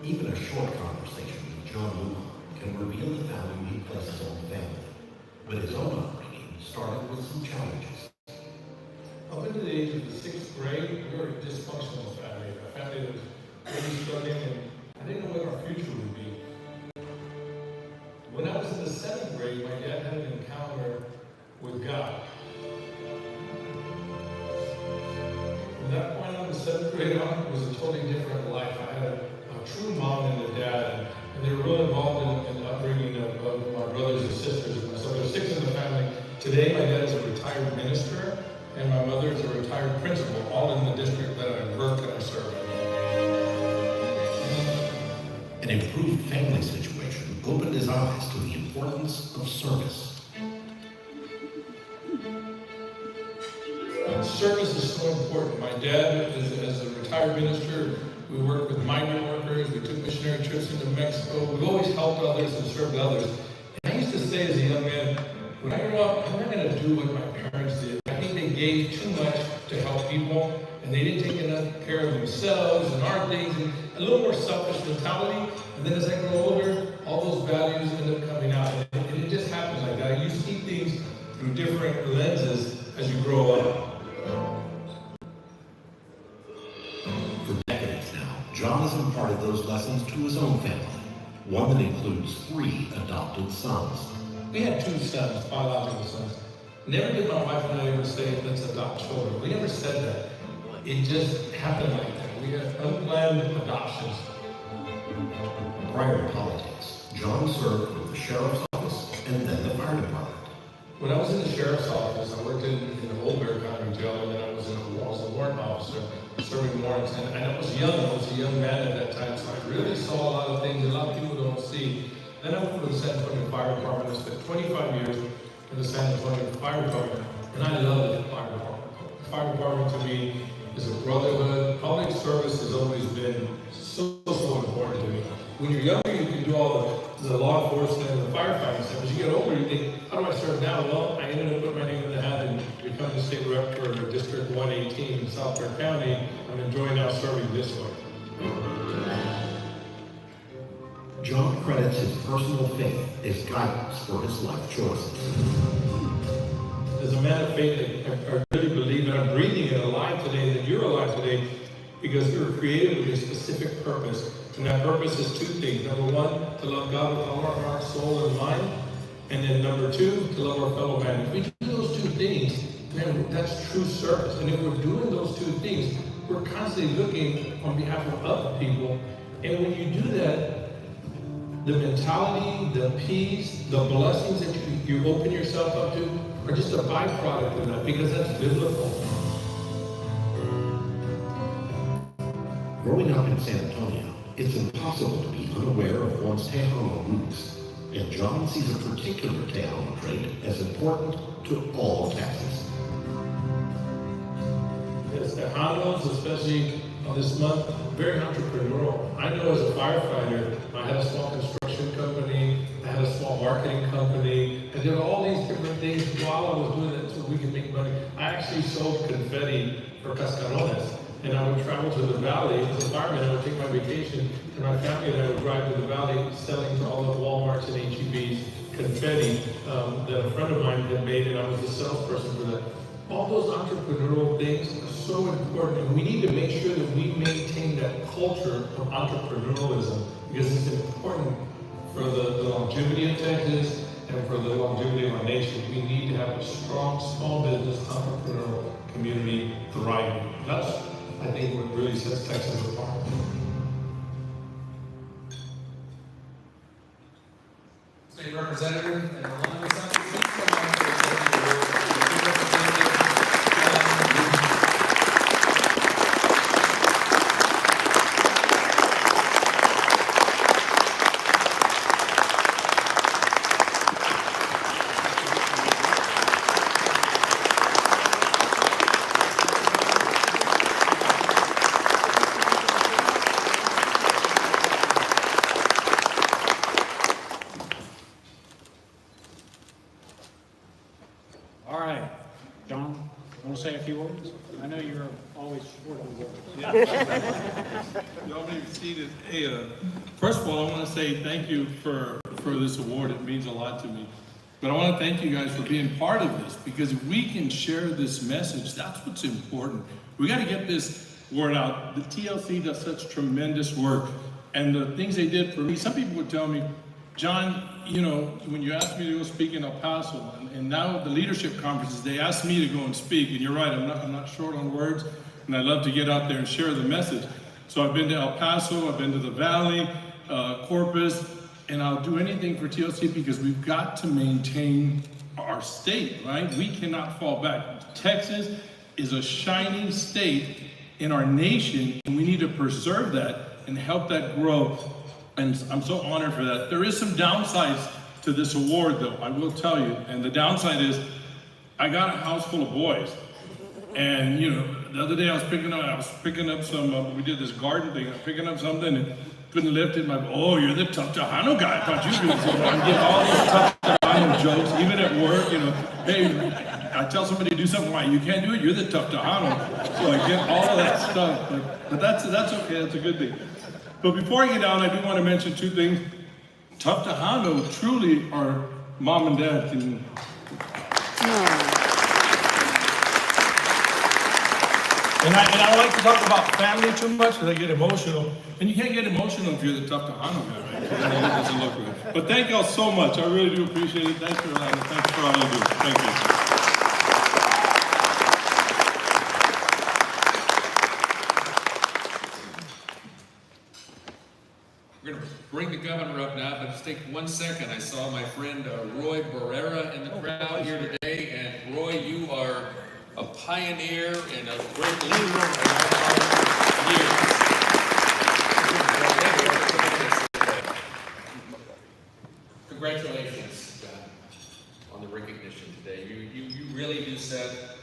Even a short conversation with John Lujan can reveal the value he places on family. But his own upbringing started with some challenges. Up into the age of the 6th grade, we were a dysfunctional family, a family that was really struggling, and I didn't know what our future would be. When I was in the 7th grade, my dad had an encounter with God. From that point on, the 7th grade on, it was a totally different life. I had a true mom and a dad, and they were real involved in the upbringing of my brothers and sisters. So there's 6 in the family. Today, my dad is a retired minister, and my mother is a retired principal, all in the district that I work and I serve in. An improved family situation opened his eyes to the importance of service. Service is so important. My dad, as a retired minister, we worked with migrant workers, we took missionary trips into Mexico, we've always helped others and served others. And I used to say as a young man, when I grow up, I'm not going to do what my parents did. I think they gave too much to help people, and they didn't take enough care of themselves and our things, and a little more selfish mentality. And then as I grow older, all those values end up coming out. And it just happens like that. You see things through different lenses as you grow up. For decades now, John has imparted those lessons to his own family, one that includes 3 adopted sons. We had 2 sons, biological sons. Never did my wife and I ever say, let's adopt children. We never said that. It just happened like that. We had unplanned adoptions. Prior to politics, John served with the sheriff's office and then the fire department. When I was in the sheriff's office, I worked in the Old Bear County Jail, and then I was a warrant officer serving warrants. And I was young. I was a young man at that time, so I really saw a lot of things that a lot of people don't see. Then I went to the San Antonio Fire Department. I spent 25 years in the San Antonio Fire Department, and I love the fire department. The fire department to me is a brotherhood. Public service has always been so important to me. When you're younger, you can do all the law enforcement and the firefighting stuff. As you get older, you think, how do I serve now? Well, I ended up putting my name in the hat and becoming the state rep for District 118 in South Kerr County. I'm enjoying now serving this way. John credits his personal faith as guidance for his life choices. As a man of faith, I really believe that I'm breathing and alive today, that you're alive today, because we were created with a specific purpose. And that purpose is two things. Number one, to love God with all our heart, soul, and mind. And then number two, to love our fellow man. If we do those two things, man, that's true service. And if we're doing those two things, we're constantly looking on behalf of other people. And when you do that, the mentality, the peace, the blessings that you open yourself up to are just a byproduct of that, because that's biblical. Growing up in San Antonio, it's impossible to be unaware of one's Tejano roots, and John sees a particular Tejano trait as important to all Texas. Yes, Tejanos, especially this month, very entrepreneurial. I know as a firefighter, I had a small construction company, I had a small marketing company, and there were all these different things while I was doing that so we could make money. I actually sold confetti for cascarones, and I would travel to the valley. As a fireman, I would take my vacation, and my family and I would drive to the valley selling to all the Walmarts and HEBs confetti that a friend of mine had made, and I was the salesperson for that. All those entrepreneurial things are so important, and we need to make sure that we maintain that culture of entrepreneurialism, because it's important for the longevity of Texas and for the longevity of our nation. We need to have a strong small business entrepreneurial community thriving. That's, I think, what really sets Texas apart. State Representative and along with Sanchez, please come on to accept the award. State Representative All right, John, want to say a few words? I know you're always short on words. Y'all may be seated. Hey, first of all, I want to say thank you for this award. It means a lot to me. But I want to thank you guys for being part of this, because if we can share this message, that's what's important. We got to get this word out. The TLC does such tremendous work, and the things they did for me. Some people would tell me, John, you know, when you asked me to go speak in El Paso, and now the leadership conferences, they asked me to go and speak. And you're right, I'm not short on words, and I love to get out there and share the message. So I've been to El Paso, I've been to the Valley, Corpus, and I'll do anything for TLC, because we've got to maintain our state, right? We cannot fall back. Texas is a shining state in our nation, and we need to preserve that and help that grow. And I'm so honored for that. There is some downsides to this award, though, I will tell you. And the downside is, I got a house full of boys. And, you know, the other day I was picking up some, we did this garden thing, I was picking up something and couldn't lift it. Oh, you're the tough Tejano guy. I thought you could. So I get all these tough Tejano jokes, even at work, you know. Hey, I tell somebody to do something, why, you can't do it? You're the tough Tejano. So I get all of that stuff. But that's okay, that's a good thing. But before I get down, I do want to mention two things. Tough Tejano truly are mom and dad can. And I don't like to talk about family too much because I get emotional. And you can't get emotional if you're the tough Tejano guy, right? Because then it doesn't look good. But thank y'all so much. I really do appreciate it. Thanks for allowing me. Thanks for all you do. Thank you. We're going to bring the governor up now, but just take 1 second. I saw my friend Roy Barrera in the crowd here today, and Roy, you are a pioneer and a great leader in our years. Congratulations on the recognition today. You really do set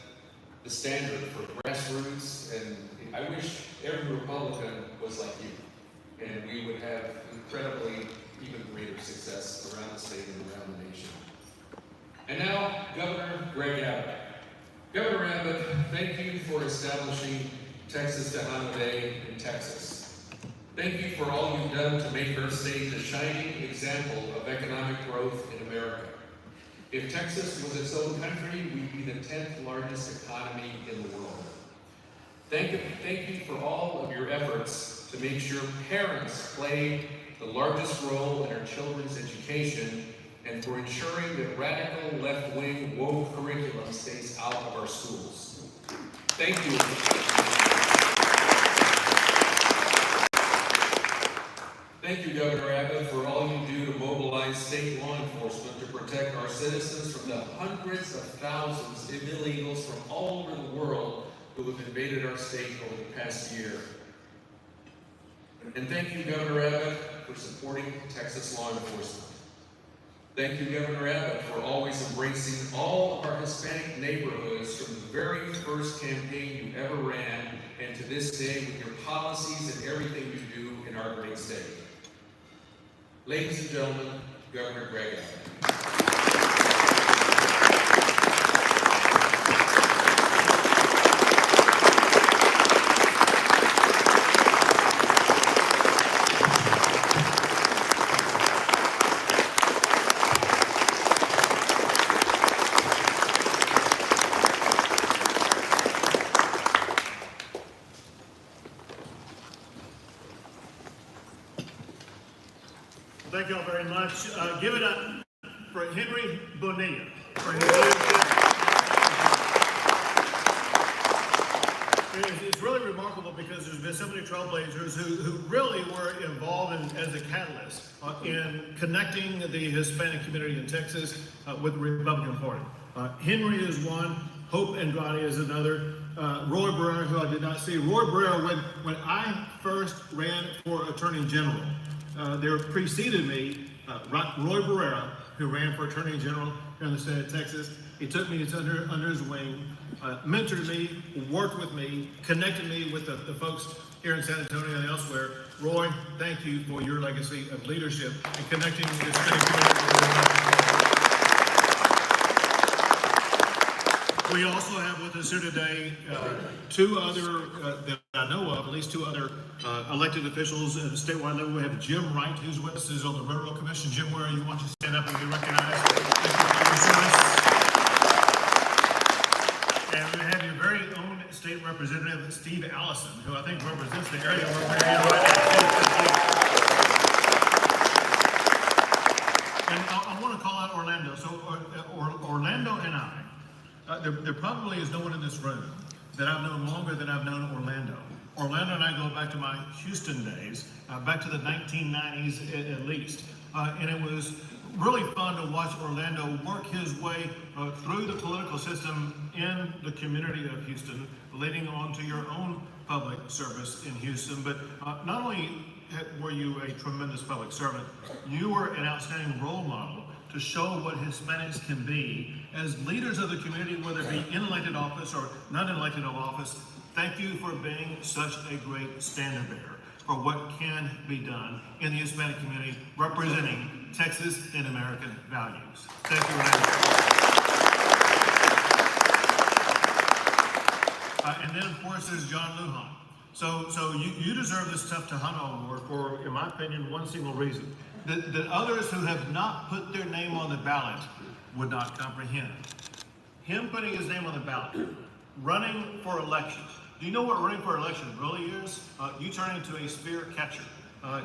the standard for grassroots, and I wish every Republican was like you. And we would have incredibly even greater success around the state and around the nation. And now, Governor Greg Abbott. Governor Abbott, thank you for establishing Texas Tejano Day in Texas. Thank you for all you've done to make our state a shining example of economic growth in America. If Texas was its own country, we'd be the 10th largest economy in the world. Thank you for all of your efforts to make sure parents play the largest role in our children's education and for ensuring that radical left-wing woke curriculum stays out of our schools. Thank you. Thank you, Governor Abbott, for all you do to mobilize state law enforcement to protect our citizens from the hundreds of thousands of illegals from all over the world who have invaded our state over the past year. And thank you, Governor Abbott, for supporting Texas law enforcement. Thank you, Governor Abbott, for always embracing all of our Hispanic neighborhoods from the very first campaign you ever ran and to this day with your policies and everything you do in our great state. Ladies and gentlemen, Governor Greg Abbott. Thank you all very much. Give it up for Henry Bonilla for his leadership. It's really remarkable because there's been so many trailblazers who really were involved as a catalyst in connecting the Hispanic community in Texas with the Republican Party. Henry is one, Hope Andrade is another, Roy Barrera, who I did not see. Roy Barrera, when I first ran for Attorney General, there preceded me, Roy Barrera, who ran for Attorney General here in the state of Texas. He took me under his wing, mentored me, worked with me, connected me with the folks here in San Antonio and elsewhere. Roy, thank you for your legacy of leadership and connecting this community. We also have with us here today two other, that I know of, at least two other elected officials at the statewide level. We have Jim Wright, who's with us, is on the Railroad Commission. Jim, where you want you to stand up and be recognized. Thank you for your service. And we have your very own state representative, Steve Allison, who I think represents the area where we're here right now. And I want to call out Orlando. So Orlando and I, there probably is no one in this room that I've known longer than I've known Orlando. Orlando and I go back to my Houston days, back to the 1990s at least. And it was really fun to watch Orlando work his way through the political system in the community of Houston, leading on to your own public service in Houston. But not only were you a tremendous public servant, you were an outstanding role model to show what Hispanics can be as leaders of the community, whether it be in elected office or not in elected office. Thank you for being such a great standard bearer for what can be done in the Hispanic community, representing Texas and American values. Thank you, and then, of course, there's John Lujan. So you deserve this tough Tejano award for, in my opinion, one single reason. That others who have not put their name on the ballot would not comprehend. Him putting his name on the ballot, running for election. Do you know what running for election really is? You turn into a spear catcher.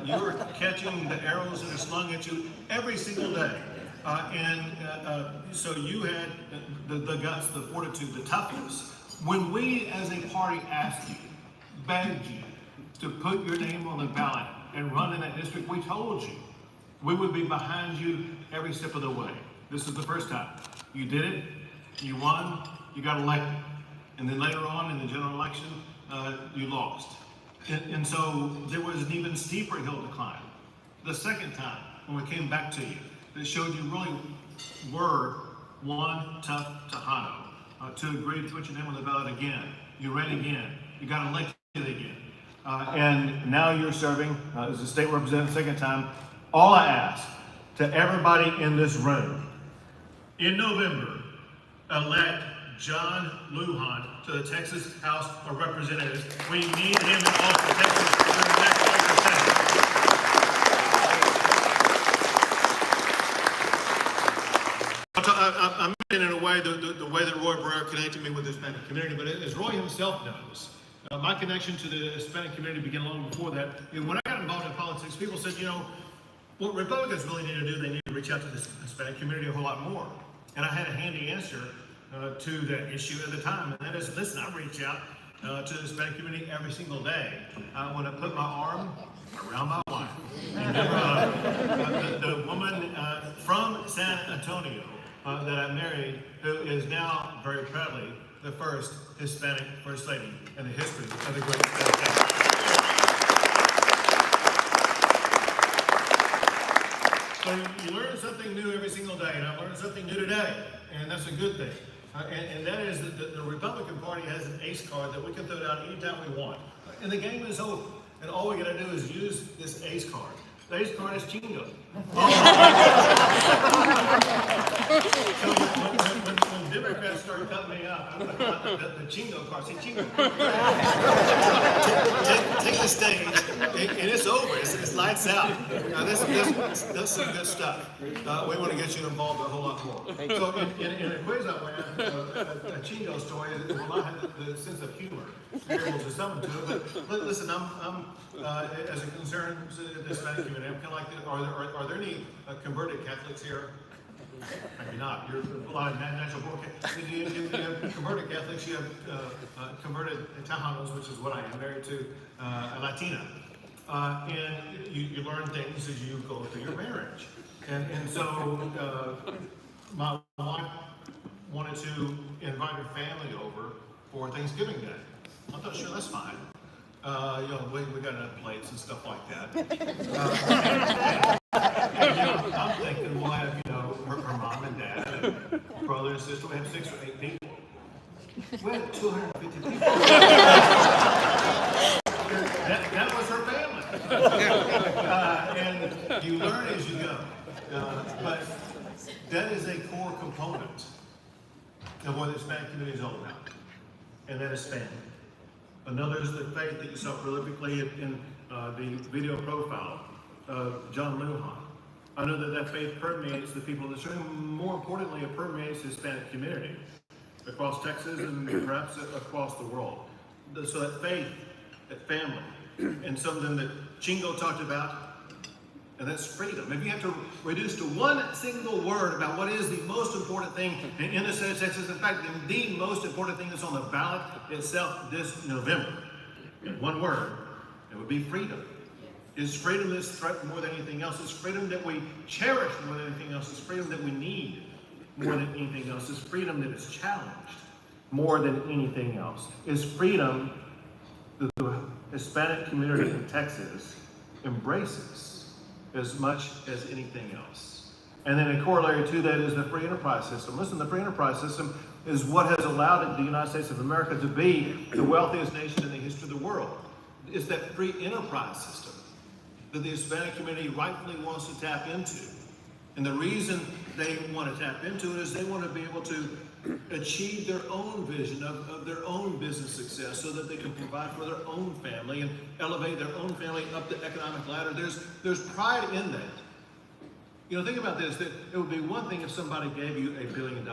You're catching the arrows that are slung at you every single day. So you had the guts, the fortitude, the toughness. When we as a party asked you, begged you to put your name on the ballot and run in that district, we told you we would be behind you every step of the way. This is the first time. You did it, you won, you got elected. And then later on in the general election, you lost. And so there was an even steeper hill to climb. The second time, when we came back to you, it showed you really were one tough Tejano to agree to put your name on the ballot again. You ran again, you got elected again. And now you're serving as a state representative second time. All I ask to everybody in this room, in November, elect John Lujan to the Texas House of Representatives. We need him in office Texas for the next 5%. in a way, the way that Roy Barrera connected me with the Hispanic community, but as Roy himself knows, my connection to the Hispanic community began long before that. And when I got involved in politics, people said, you know, what Republicans really need to do, they need to reach out to the Hispanic community a whole lot more. And I had a handy answer to that issue at the time, and that is, listen, I reach out to the Hispanic community every single day. When I put my arm around my wife. And the woman from San Antonio that I married, who is now very proudly the first Hispanic First Lady in the history of the great state of Texas. So you learn something new every single day, and I learned something new today, and that's a good thing. And that is that the Republican Party has an ace card that we can throw down anytime we want. And the game is over. And all we gotta do is use this ace card. The ace card is Chingo. So when Democrats start cutting me up, the Chingo card, say Chingo. Take the stage, and it's over. It's lights out. This is some good stuff. We want to get you involved a whole lot more. So in a quasi way, a Chingo story will not have the sense of humor available to some to it. But listen, I'm as a concern to the Hispanic community, I'm kind of like, are there any converted Catholics here? Maybe not. You're a lot of natural born Catholics. You have converted Catholics. You have converted Tejanos, which is what I am, married to a Latino. And you learn things as you go through your marriage. And so my wife wanted to invite her family over for Thanksgiving Day. I thought, sure, that's fine. You know, we got enough plates and stuff like that. And, you know, I'm thinking we'll have, you know, her mom and dad, and brother and sister. We have 6 or 8 people. We had 250 people. That was her family. And you learn as you go. But that is a core component of what the Hispanic community is all about. And that is family. Another is the faith that you saw prolifically in the video profile of John Lujan. I know that faith permeates the people in this room. More importantly, it permeates the Hispanic community across Texas and perhaps across the world. So that faith, that family, and something that Chingo talked about, and that's freedom. If you have to reduce to one single word about what is the most important thing in the state of Texas, in fact, the most important thing that's on the ballot itself this November, in one word, it would be freedom. It's freedom that's threatened more than anything else. It's freedom that we cherish more than anything else. It's freedom that we need more than anything else. It's freedom that is challenged more than anything else. It's freedom that the Hispanic community in Texas embraces as much as anything else. And then a corollary to that is the free enterprise system. Listen, the free enterprise system is what has allowed the United States of America to be the wealthiest nation in the history of the world. It's that free enterprise system that the Hispanic community rightfully wants to tap into. And the reason they want to tap into it is they want to be able to achieve their own vision of their own business success so that they can provide for their own family and elevate their own family up the economic ladder. There's pride in that. You know, think about this, that it would be one thing if somebody gave you $1 billion.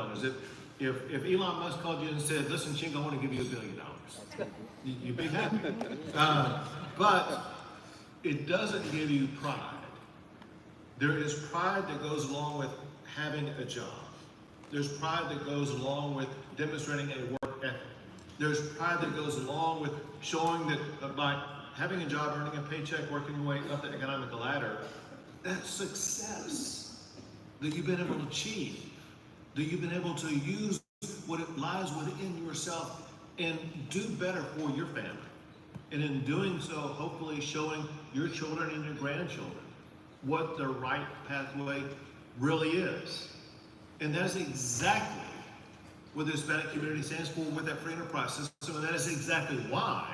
If Elon Musk called you and said, listen, Chingo, I want to give you $1 billion. You'd be happy. But it doesn't give you pride. There is pride that goes along with having a job. There's pride that goes along with demonstrating a work ethic. There's pride that goes along with showing that by having a job, earning a paycheck, working your way up the economic ladder, that success that you've been able to achieve, that you've been able to use what it lies within yourself and do better for your family. And in doing so, hopefully showing your children and your grandchildren what the right pathway really is. And that's exactly what the Hispanic community stands for with that free enterprise system. And that is exactly why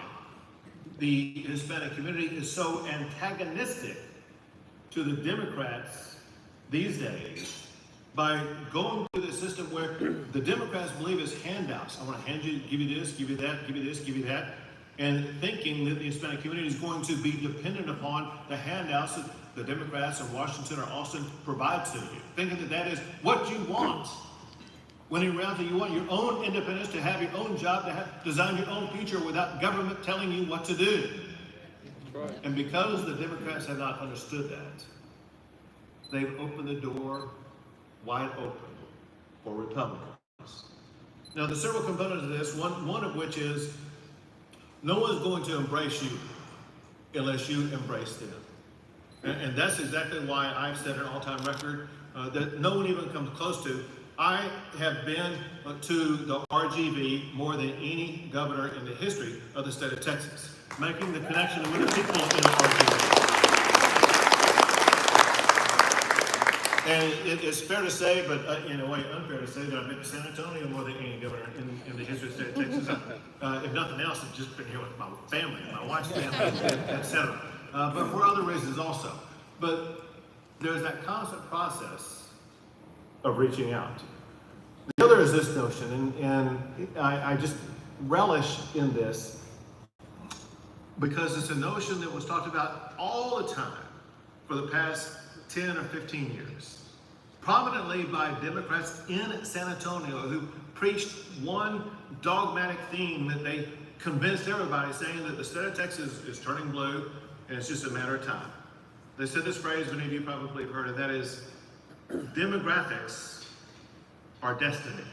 the Hispanic community is so antagonistic to the Democrats these days by going through the system where the Democrats believe is handouts. I want to hand you, give you this, give you that, give you this, give you that. And thinking that the Hispanic community is going to be dependent upon the handouts that the Democrats in Washington or Austin provide to you. Thinking that that is what you want. When in reality, you want your own independence, to have your own job, to design your own future without government telling you what to do. And because the Democrats have not understood that, they've opened the door wide open for Republicans. Now, there's several components of this, one of which is no one's going to embrace you unless you embrace them. And that's exactly why I've set an all-time record that no one even comes close to. I have been to the RGV more than any governor in the history of the state of Texas, making the connection with the people in the RGV. And it's fair to say, but in a way unfair to say, that I've been to San Antonio more than any governor in the history of the state of Texas. If nothing else, I've just been here with my family, my wife's family, etc. But for other reasons also. But there's that constant process of reaching out. The other is this notion, and I just relish in this because it's a notion that was talked about all the time for the past 10 or 15 years, prominently by Democrats in San Antonio who preached one dogmatic theme that they convinced everybody, saying that the state of Texas is turning blue and it's just a matter of time. They said this phrase, many of you probably have heard it, that is, demographics are destiny.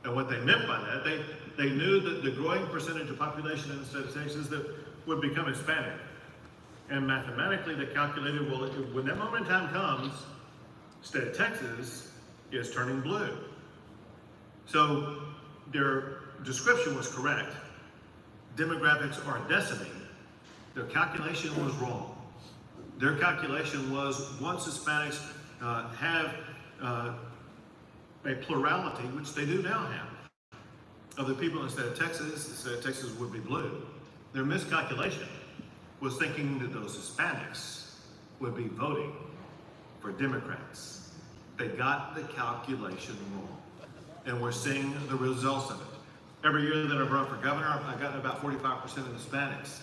And what they meant by that, they knew that the growing percentage of population in the state of Texas that would become Hispanic. And mathematically, they calculated, well, when that moment in time comes, the state of Texas is turning blue. So their description was correct. Demographics are destiny. Their calculation was wrong. Their calculation was once Hispanics have a plurality, which they do now have, of the people in the state of Texas, the state of Texas would be blue. Their miscalculation was thinking that those Hispanics would be voting for Democrats. They got the calculation wrong. And we're seeing the results of it. Every year that I've run for governor, I've gotten about 45% of Hispanics.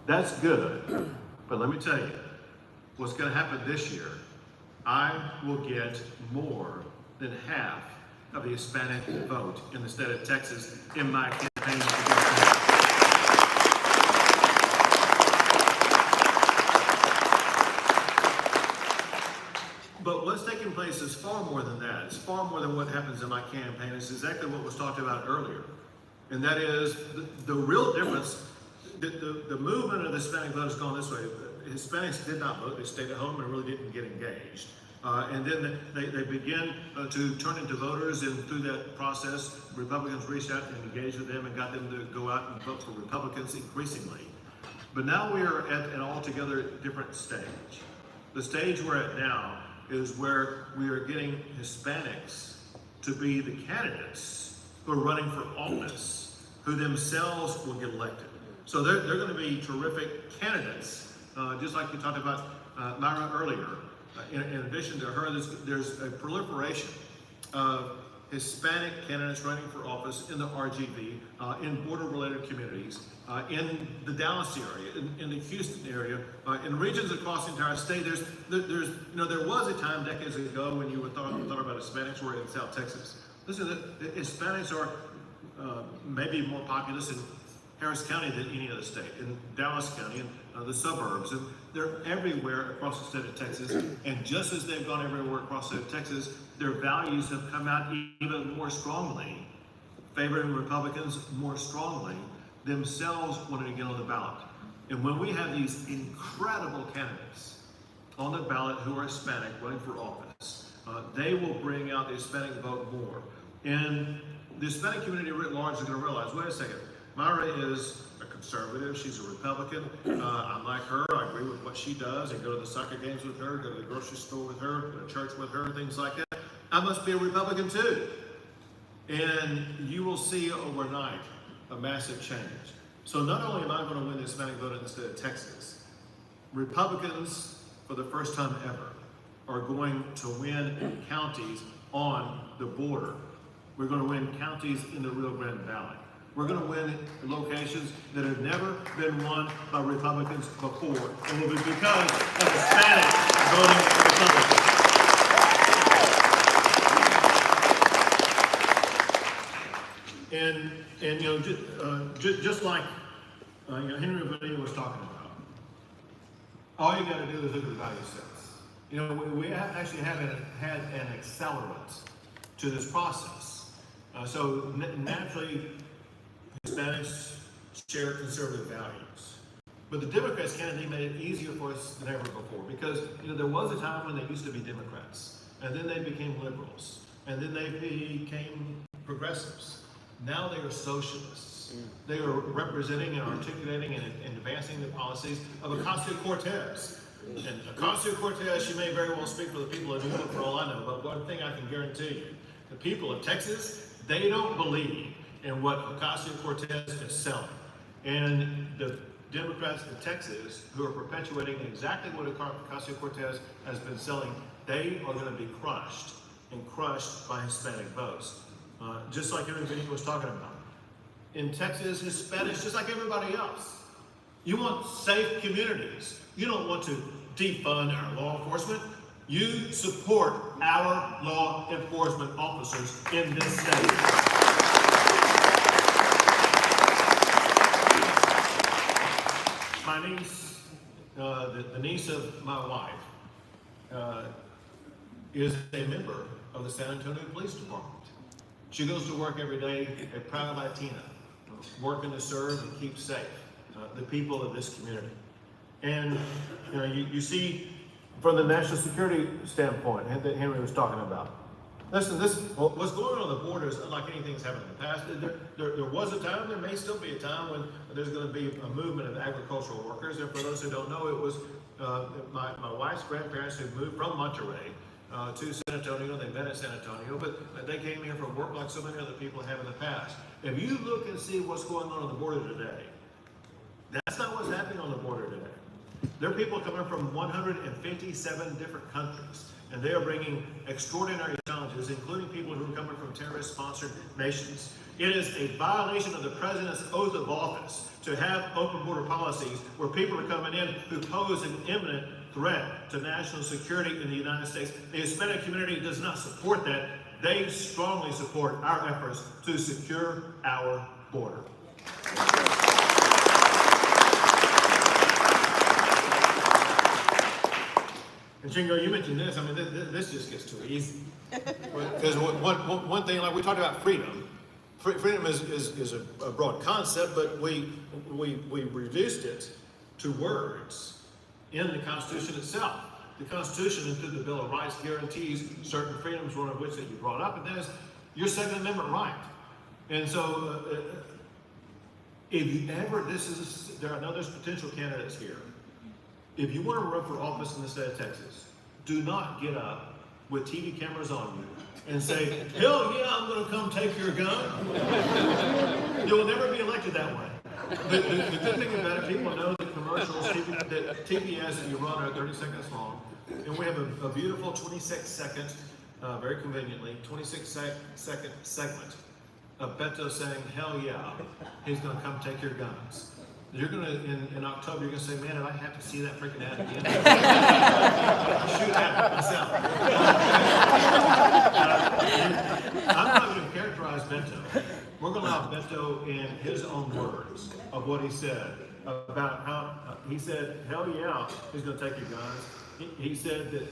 That's good. But let me tell you, what's going to happen this year, I will get more than half of the Hispanic vote in the state of Texas in my campaign. But what's taking place is far more than that. It's far more than what happens in my campaign. It's exactly what was talked about earlier. And that is the real difference. The movement of the Hispanic vote has gone this way. Hispanics did not vote. They stayed at home and really didn't get engaged. And then they begin to turn into voters, and through that process, Republicans reached out and engaged with them and got them to go out and vote for Republicans increasingly. But now we are at an altogether different stage. The stage we're at now is where we are getting Hispanics to be the candidates who are running for office, who themselves will get elected. So they're going to be terrific candidates, just like we talked about Myra earlier. In addition to her, there's a proliferation of Hispanic candidates running for office in the RGV, in border-related communities, in the Dallas area, in the Houston area, in regions across the entire state. There was a time decades ago when you thought about Hispanics were in South Texas. Listen, the Hispanics are maybe more populous in Harris County than any other state, in Dallas County, and the suburbs, and they're everywhere across the state of Texas. And just as they've gone everywhere across the state of Texas, their values have come out even more strongly, favoring Republicans more strongly, themselves wanting to get on the ballot. And when we have these incredible candidates on the ballot who are Hispanic running for office, they will bring out the Hispanic vote more. And the Hispanic community writ large is going to realize, wait a second, Myra is a conservative, she's a Republican, I'm like her, I agree with what she does, I go to the soccer games with her, go to the grocery store with her, go to church with her, things like that. I must be a Republican too. And you will see overnight a massive change. So not only am I going to win the Hispanic vote in the state of Texas, Republicans, for the first time ever, are going to win counties on the border. We're going to win counties in the Rio Grande Valley. We're going to win locations that have never been won by Republicans before, and will be because of Hispanics voting Republican. And just like Henry Bonilla was talking about, all you got to do is look at the value sets. We actually had an accelerant to this process. So naturally, Hispanics share conservative values. But the Democrats candidly made it easier for us than ever before because there was a time when they used to be Democrats, and then they became liberals, and then they became progressives. Now they are socialists. They are representing and articulating and advancing the policies of Ocasio-Cortez. And Ocasio-Cortez, she may very well speak for the people of New York for all I know, but one thing I can guarantee you, the people of Texas, they don't believe in what Ocasio-Cortez is selling. And the Democrats in Texas, who are perpetuating exactly what Ocasio-Cortez has been selling, they are going to be crushed by Hispanic votes. Just like Henry Bonilla was talking about. In Texas, Hispanics, just like everybody else, you want safe communities. You don't want to defund our law enforcement. You support our law enforcement officers in this state. My niece, the niece of my wife, is a member of the San Antonio Police Department. She goes to work every day, a proud Latina, working to serve and keep safe the people of this community. And you see from the national security standpoint that Henry was talking about. Listen, what's going on the border is unlike anything that's happened in the past. There was a time, there may still be a time when there's going to be a movement of agricultural workers. And for those who don't know, it was my wife's grandparents who moved from Monterrey to San Antonio. They met in San Antonio, but they came here for work like so many other people have in the past. If you look and see what's going on the border today, that's not what's happening on the border today. There are people coming from 157 different countries, and they are bringing extraordinary challenges, including people who are coming from terrorist-sponsored nations. It is a violation of the president's oath of office to have open border policies where people are coming in who pose an imminent threat to national security in the United States. The Hispanic community does not support that. They strongly support our efforts to secure our border. And Chingo, you mentioned this. I mean, this just gets too easy. Because one thing, like we talked about freedom. Freedom is a broad concept, but we reduced it to words in the Constitution itself. The Constitution, and through the Bill of Rights, guarantees certain freedoms, one of which that you brought up, and that is your Second Amendment right. And so, if you ever, I know there's potential candidates here. If you want to run for office in the state of Texas, do not get up with TV cameras on you and say, hell yeah, I'm going to come take your gun. You'll never be elected that way. The good thing about it, people know that commercials, that TV ads that you run are 30 seconds long. And we have a beautiful 26-second, very conveniently, 26-second segment of Beto saying, hell yeah, he's going to come take your guns. You're going to, in October, you're going to say, man, did I have to see that freaking ad again? Shoot at myself. I'm not going to characterize Beto. We're going to allow Beto in his own words of what he said about how, he said, hell yeah, he's going to take your guns. He said that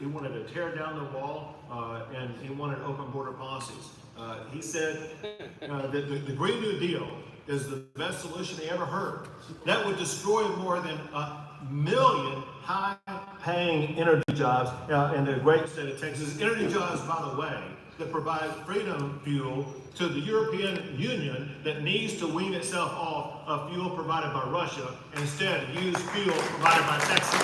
he wanted to tear down the wall and he wanted open border policies. He said that the Green New Deal is the best solution he ever heard. That would destroy more than 1 million high-paying energy jobs in the great state of Texas. Energy jobs, by the way, that provide freedom fuel to the European Union that needs to wean itself off of fuel provided by Russia, and instead use fuel provided by Texas.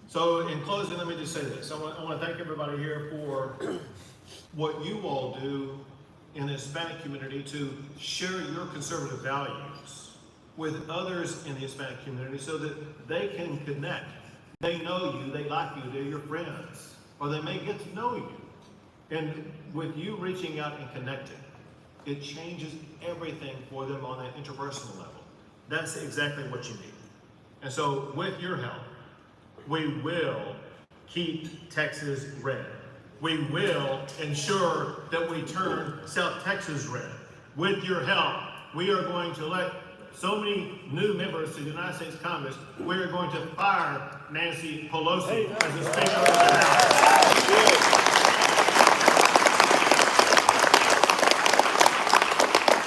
So in closing, let me just say this. I want to thank everybody here for what you all do in the Hispanic community to share your conservative values with others in the Hispanic community so that they can connect. They know you, they like you, they're your friends, or they may get to know you. And with you reaching out and connecting, it changes everything for them on that interpersonal level. That's exactly what you need. And so with your help, we will keep Texas red. We will ensure that we turn South Texas red. With your help, we are going to elect so many new members to the United States Congress. We are going to fire Nancy Pelosi as the Speaker of the House.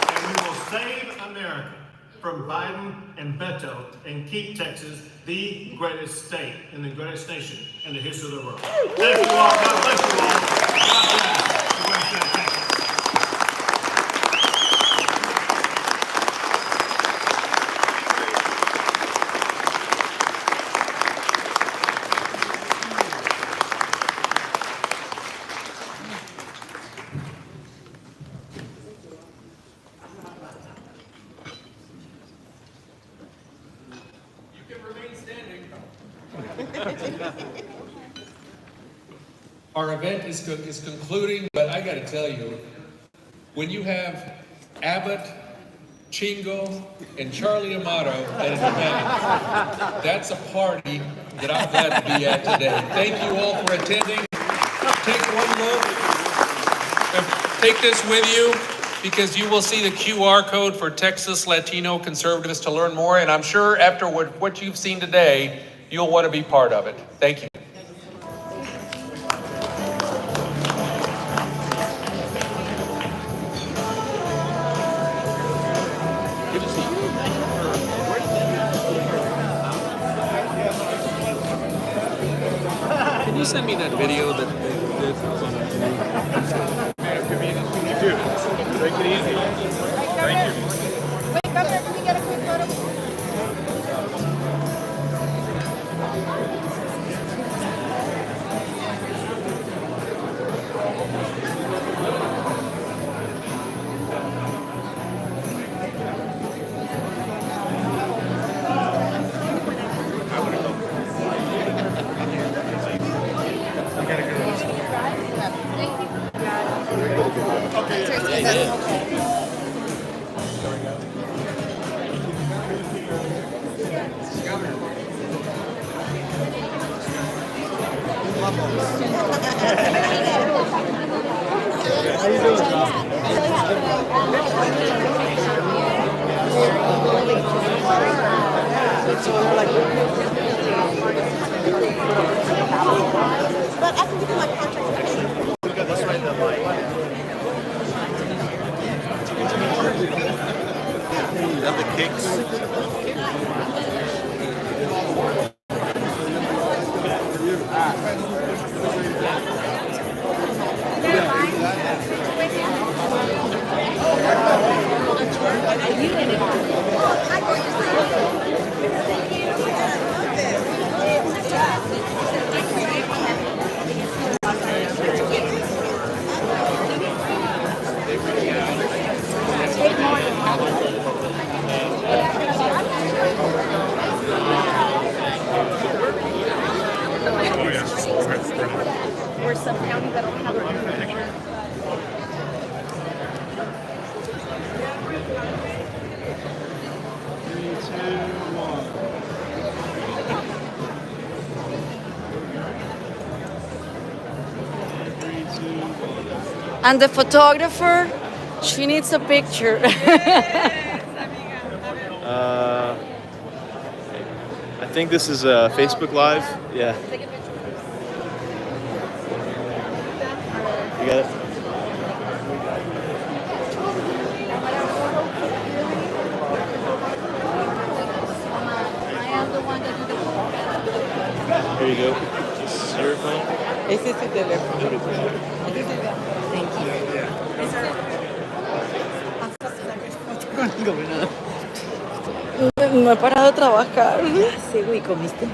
And we will save America from Biden and Beto and keep Texas the greatest state and the greatest nation in the history of the world. Thank you all. God bless you all. God bless the great state of Texas. Our event is concluding, but I gotta tell you, when you have Abbott, Chingo, and Charlie Amato at an event, that's a party that I'm glad to be at today. Thank you all for attending. Take one look, and take this with you, because you will see the QR code for Texas Latino Conservatives to learn more, and I'm sure after what you've seen today, you'll want to be part of it. Thank you. Can you send me that video that they did on the Take it easy. Thank you. Wait, Governor, can we get a quick photo? But I can give you my contact. Look at this right there, Mike. Love the kicks. Or some county that don't have a And the photographer, she needs a picture. I think this is Facebook Live. Yeah. You got it? Here you go. This is your phone? Ese es su teléfono. Thank you. No he parado de trabajar. Sí, güey, ¿comiste?